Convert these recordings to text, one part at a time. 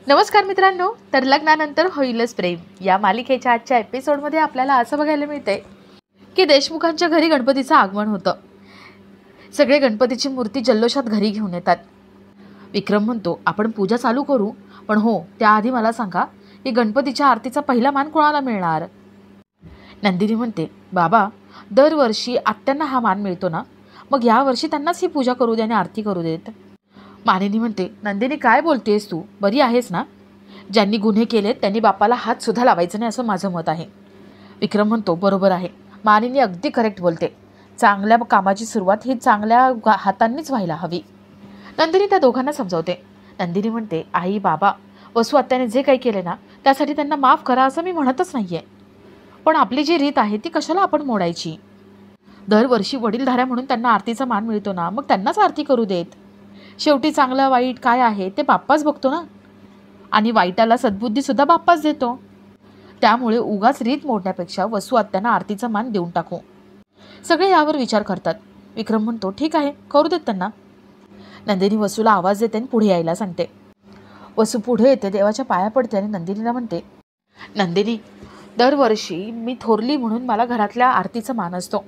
नमस्कार मित्रांनो, तर लग्नानंतर होईलच प्रेम या मालिकेच्या आजच्या एपिसोडमध्ये आपल्याला असं बघायला मिळते की देशमुखांच्या घरी गणपतीचं आगमन होतं. सगळे गणपतीची मूर्ती जल्लोषात घरी घेऊन येतात. विक्रम म्हणतो, आपण पूजा चालू करू, पण हो त्याआधी मला सांगा की गणपतीच्या आरतीचा पहिला मान कोणाला मिळणार. नंदिनी म्हणते, बाबा दरवर्षी आत्यांना हा मान मिळतो ना, मग यावर्षी त्यांनाच ही पूजा करू दे आणि आरती करू देत. मानिनी म्हणते, नंदिनी काय बोलतेस तू, बरी आहेस ना? ज्यांनी गुन्हे केलेत त्यांनी बापाला हात सुद्धा लावायचं नाही असं माझं मत आहे. विक्रम म्हणतो, बरोबर आहे, मानिनी अगदी करेक्ट बोलते. चांगल्या कामाची सुरुवात ही चांगल्या हातांनीच व्हायला हवी. नंदिनी त्या दोघांना समजावते. नंदिनी म्हणते, आई बाबा वसू आत्याने जे काही केले ना त्यासाठी त्यांना माफ करा असं मी म्हणतच नाहीये, पण आपली जी रीत आहे ती कशाला आपण मोडायची. दरवर्षी वडीलधाऱ्या म्हणून त्यांना आरतीचा मान मिळतो ना, मग त्यांनाच आरती करू देत. शेवटी चांगलं वाईट काय आहे ते बाप्पाच बघतो ना, आणि वाईटाला सद्बुद्धीसुद्धा बाप्पाच देतो. त्यामुळे उगाच रीत मोडण्यापेक्षा वसू आत्यांना आरतीचा मान देऊन टाकू. सगळे यावर विचार करतात. विक्रम म्हणतो, ठीक आहे, करू देत त्यांना. नंदिनी वसूला आवाज देते आणि पुढे यायला सांगते. वसू पुढे येते, देवाच्या पाया पडते आणि नंदिनीला म्हणते, नंदिनी दरवर्षी मी थोरली म्हणून मला घरातल्या आरतीचा मान असतो,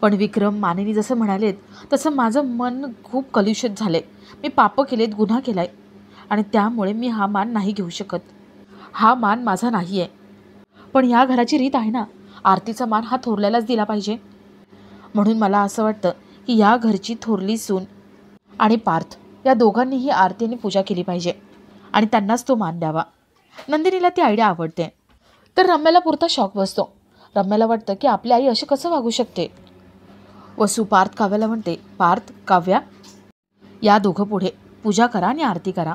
पण विक्रम मानिनी जसं म्हणालेत तसं माझं मन खूप कलुषित झाले. मी पाप केलेत, गुन्हा केलाय, आणि त्यामुळे मी हा मान नाही घेऊ शकत. हा मान माझा नाही आहे, पण या घराची रीत आहे ना, आरतीचा मान हा थोरल्यालाच दिला पाहिजे. म्हणून मला असं वाटतं की या घरची थोरली सून आणि पार्थ या दोघांनीही आरतीने पूजा केली पाहिजे आणि त्यांनाच तो मान द्यावा. नंदिनीला ती आयडिया आवडते. तर रम्याला पुरता शॉक बसतो. रम्याला वाटतं की आपली आई अशी कसं वागू शकते. वसू पार्थ काव्याला म्हणते, पार्थ काव्या या दोघं पुढे पूजा करा आणि आरती करा.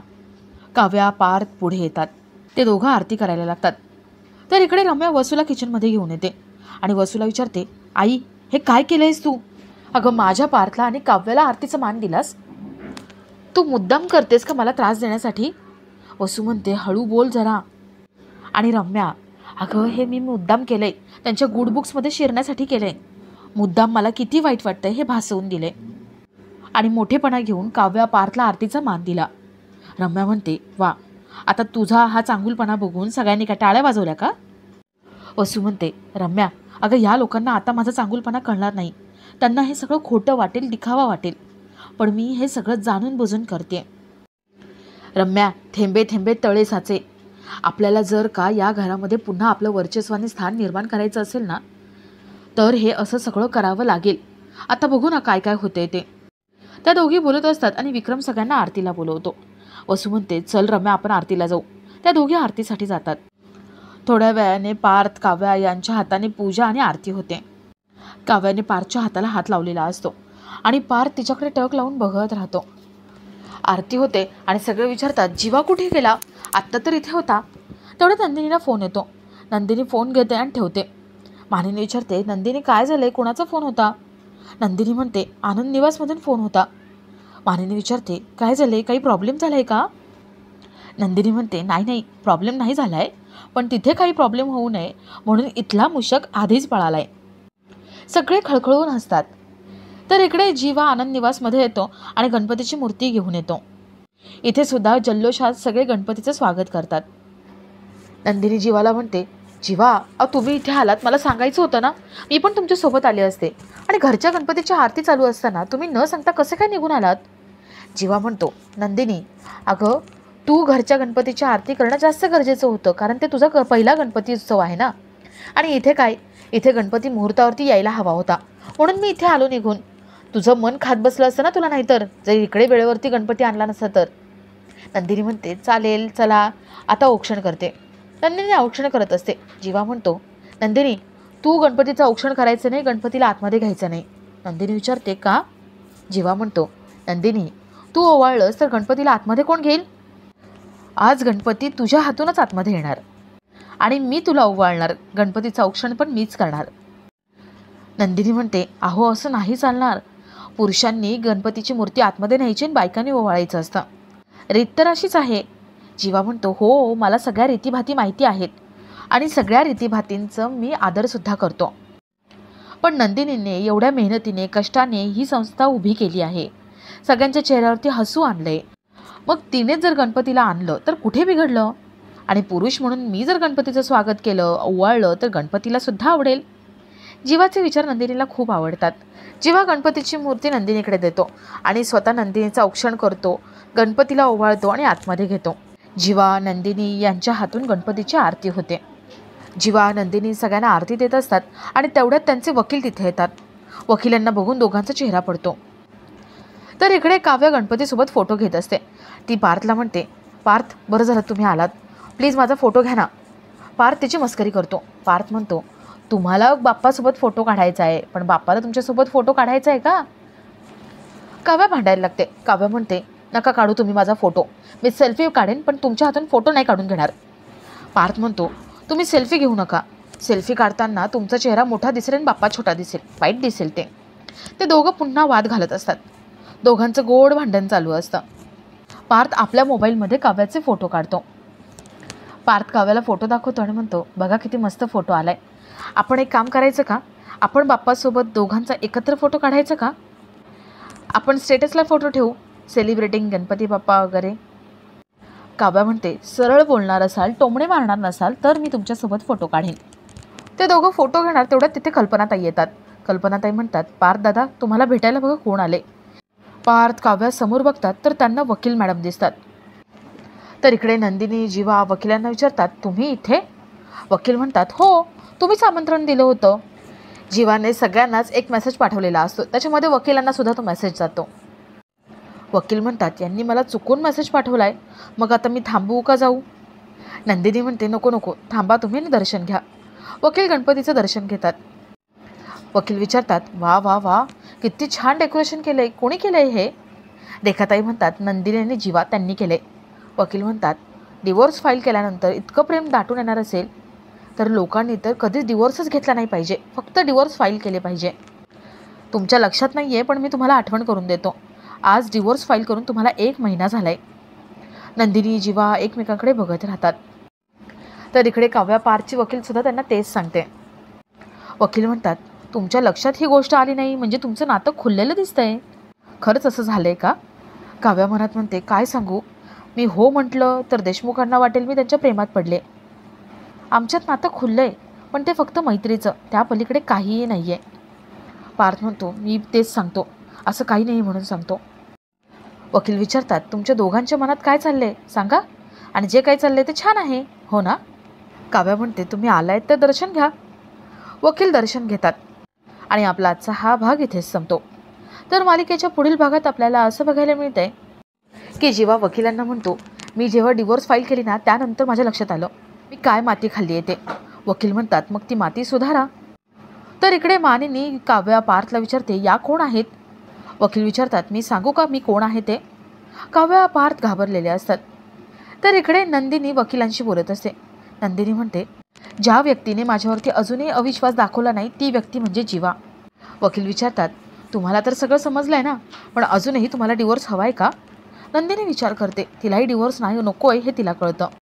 काव्या पार्थ पुढे येतात. ते दोघं आरती करायला लागतात. तर इकडे रम्या वसूला किचनमध्ये घेऊन येते आणि वसूला विचारते, आई हे काय केलंयस तू? अगं माझ्या पार्थला आणि काव्याला आरतीचा मान दिलास, तू मुद्दाम करतेस का मला त्रास देण्यासाठी? वसू म्हणते, हळू बोल जरा. आणि रम्या, अगं हे मी मुद्दाम केलंय, त्यांच्या गुड बुक्समध्ये शिरण्यासाठी केलंय. मुद्दाम मला किती वाईट वाटतंय हे भासवून दिले आणि मोठेपणा घेऊन काव्या पार्थला आरतीचा मान दिला. रम्या म्हणते, वा, आता तुझा हा चांगुलपणा बघून सगळ्यांनी काय टाळ्या वाजवल्या का? वसू म्हणते, रम्या अगं या लोकांना आता माझा चांगुलपणा कळणार नाही. त्यांना हे सगळं खोटं वाटेल, दिखावा वाटेल, पण मी हे सगळं जाणून बुजून करते. रम्या, थेंबे थेंबे तळे साचे. आपल्याला जर का या घरामध्ये पुन्हा आपलं वर्चस्वानी स्थान निर्माण करायचं असेल ना, तर हे असं सगळं करावं लागेल. आता बघू ना काय काय होते ते. त्या दोघी बोलत असतात आणि विक्रम सगळ्यांना आरतीला बोलवतो. वसू म्हणते, चल रम्या आपण आरतीला जाऊ. त्या दोघी आरतीसाठी जातात. थोड्या वेळाने पार्थ काव्या यांच्या हाताने पूजा आणि आरती होते. काव्याने पार्थच्या हाताला हात लावलेला असतो आणि पार्थ तिच्याकडे टक लावून बघत राहतो. आरती होते आणि सगळे विचारतात, जीवा कुठे गेला? आत्ता तर इथे होता. तेवढ्यात नंदिनीला फोन येतो. नंदिनी फोन घेते आणि ठेवते. मानिनी विचारते, नंदिनी काय झालंय, कोणाचा फोन होता? नंदिनी म्हणते, आनंद निवासमधून फोन होता. मानिनी विचारते, काय झाले, काही प्रॉब्लेम झालाय का? नंदिनी म्हणते, नाही प्रॉब्लेम नाही झालाय, पण तिथे काही प्रॉब्लेम होऊ नये म्हणून इथला मूषक आधीच पळालाय. सगळे खळखळून हसतात. तर इकडे जीवा आनंद निवासमध्ये येतो आणि गणपतीची मूर्ती घेऊन येतो. इथे सुद्धा जल्लोषात सगळे गणपतीचं स्वागत करतात. नंदिनी जीवाला म्हणते, जीवा तुम्ही इथे आलात मला सांगायचं होतं ना, मी पण तुमच्यासोबत आले असते. आणि घरच्या गणपतीची आरती चालू असताना तुम्ही न सांगता कसे काय निघून आलात? जीवा म्हणतो, नंदिनी अगं तू घरच्या गणपतीची आरती करणं जास्त गरजेचं होतं, कारण ते तुझा पहिला गणपती उत्सव आहे ना. आणि इथे काय, इथे गणपती मुहूर्तावरती यायला हवा होता म्हणून मी इथे आलो निघून. तुझं मन खात बसलं असतं ना तुला, नाहीतर जर इकडे वेळेवरती गणपती आणला नसता तर. नंदिनी म्हणते, चालेल चला आता औक्षण करते. नंदिनी औक्षण करत असते. जीवा म्हणतो, नंदिनी तू गणपतीचं औक्षण करायचं नाही, गणपतीला आतमध्ये घ्यायचं नाही. नंदिनी विचारते, का? जीवा म्हणतो, नंदिनी तू ओवाळलंस तर गणपतीला आतमध्ये कोण घेईल? आज गणपती तुझ्या हातूनच आतमध्ये येणार आणि मी तुला ओवाळणार, गणपतीचं औक्षण पण मीच करणार. नंदिनी म्हणते, अहो असं नाही चालणार. पुरुषांनी गणपतीची मूर्ती आतमध्ये न्यायची आणि बायकांनी ओवाळायचं असतं. रीत तर अशीच आहे. जीवा म्हणतो, हो मला सगळ्या रीतीभाती माहिती आहेत आणि सगळ्या रीतीभातींचं मी आदरसुद्धा करतो, पण नंदिनीने एवढ्या मेहनतीने कष्टाने ही संस्था उभी केली आहे. सगळ्यांच्या चेहऱ्यावरती हसू आणलंय. मग तिनेच जर गणपतीला आणलं तर कुठे बिघडलं? आणि पुरुष म्हणून मी जर गणपतीचं स्वागत केलं, ओवाळलं तर गणपतीला सुद्धा आवडेल. जीवाचे विचार नंदिनीला खूप आवडतात. जीवा गणपतीची मूर्ती नंदिनीकडे देतो आणि स्वतः नंदिनीचं औक्षण करतो, गणपतीला ओवाळतो आणि आतमध्ये घेतो. जीवा नंदिनी यांच्या हातून गणपतीची आरती होते. जीवा नंदिनी सगळ्यांना आरती देत असतात आणि तेवढ्यात त्यांचे वकील तिथे येतात. वकिलांना बघून दोघांचा चेहरा पडतो. तर इकडे काव्य गणपतीसोबत फोटो घेत असते. ती पार्थला म्हणते, पार्थ बरं झालं तुम्ही आलात, प्लीज माझा फोटो घ्या ना. पार्थ तिची मस्करी करतो. पार्थ म्हणतो, तुम्हाला बाप्पासोबत फोटो काढायचा आहे, पण बाप्पाला तुमच्यासोबत फोटो काढायचा आहे का? काव्य भांडायला लागते. काव्य म्हणते, नका काढू तुम्ही माझा फोटो, मी सेल्फी काढेन पण तुमच्या हातून फोटो नाही काढून घेणार. पार्थ म्हणतो, तुम्ही सेल्फी घेऊ नका, सेल्फी काढताना तुमचा चेहरा मोठा दिसेल आणि बाप्पा छोटा दिसेल, वाईट दिसेल. ते दोघं पुन्हा वाद घालत असतात. दोघांचं गोड भांडण चालू असतं. पार्थ आपल्या मोबाईलमध्ये काव्याचे फोटो काढतो. पार्थ काव्याला फोटो दाखवतो आणि म्हणतो, बघा किती मस्त फोटो आलाय, आपण एक काम करायचं का, आपण बाप्पासोबत दोघांचा एकत्र फोटो काढायचा का? आपण स्टेटसला फोटो ठेवू, सेलिब्रेटिंग गणपती बाप्पा वगैरे. काव्या म्हणते, सरळ बोलणार असाल, टोमणे मारणार नसाल तर मी तुमच्यासोबत फोटो काढेन. ते दोघं फोटो घेणार तेवढ्यात तिथे कल्पनाताई येतात. कल्पनाताई म्हणतात, पार्थ दादा तुम्हाला भेटायला बघा कोण आले. पार्थ काव्या समोर बघतात तर त्यांना वकील मॅडम दिसतात. तर इकडे नंदिनी जीवा वकिलांना विचारतात, तुम्ही इथे? वकील म्हणतात, हो, तुम्हीच आमंत्रण दिलं होतं. जीवाने सगळ्यांनाच एक मेसेज पाठवलेला असतो, त्याच्यामध्ये वकिलांना सुद्धा तो मेसेज जातो. वकील म्हणतात, यांनी मला चुकून मेसेज पाठवलाय, मग आता मी थांबवू का जाऊ? नंदिनी म्हणते, नको नको थांबा तुम्ही आणि दर्शन घ्या. वकील गणपतीचं दर्शन घेतात. वकील विचारतात, वा वा वा, किती छान डेकोरेशन केलंय, कोणी केलंय हे? रेखाताई म्हणतात, नंदिनी आणि जीवा त्यांनी केले. वकील म्हणतात, डिवोर्स फाईल केल्यानंतर इतकं प्रेम दाटून येणार असेल तर लोकांनी तर कधीच डिवोर्सच घेतला नाही पाहिजे, फक्त डिवोर्स फाईल केले पाहिजे. तुमच्या लक्षात नाही आहे पण मी तुम्हाला आठवण करून देतो, आज डिवोर्स फाईल करून तुम्हाला 1 महिना झालाय. नंदिनी जीवा एकमेकांकडे बघत राहतात. तर इकडे काव्या पार्थची वकीलसुद्धा त्यांना तेच सांगते. वकील म्हणतात, तुमच्या लक्षात ही गोष्ट आली नाही म्हणजे तुमचं नातं खुललेलं दिसतंय, खरंच असं झालंय का? काव्या मनात म्हणते, काय सांगू, मी हो म्हटलं तर देशमुखांना वाटेल मी त्यांच्या प्रेमात पडले. आमच्यात नातं खुललंय पण ते फक्त मैत्रीचं, त्या पलीकडे काहीही नाही आहे. पार्थ म्हणतो, मी तेच सांगतो, असं काही नाही म्हणून सांगतो. वकील विचारतात, तुमच्या दोघांच्या मनात काय चाललंय सांगा, आणि जे काही चाललंय ते छान आहे, हो ना? काव्या म्हणते, तुम्ही आलायत तर दर्शन घ्या. वकील दर्शन घेतात आणि आपला आजचा हा भाग इथेच संपतो. तर मालिकेच्या पुढील भागात आपल्याला असं बघायला मिळतंय की जेव्हा वकिलांना म्हणतो, मी जेव्हा डिवोर्स फाईल केली ना त्यानंतर माझ्या लक्षात आलं मी काय माती खाल्ली आहे ते. वकील म्हणतात, मग ती माती सुधारा. तर इकडे मानिनी काव्या पार्थला विचारते, या कोण आहेत? वकील विचारतात, मी सांगू का मी कोण आहे ते? काव्या पार्थ घाबरलेले असतात. तर इकडे नंदिनी वकिलांशी बोलत असते. नंदिनी म्हणते, ज्या व्यक्तीने माझ्यावरती अजूनही अविश्वास दाखवला नाही ती व्यक्ती म्हणजे जीवा. वकील विचारतात, तुम्हाला तर सगळं समजलंय ना, पण अजूनही तुम्हाला डिवोर्स हवा आहे का? नंदिनी विचार करते, तिलाही डिवोर्स नाही नको आहे हे तिला कळतं.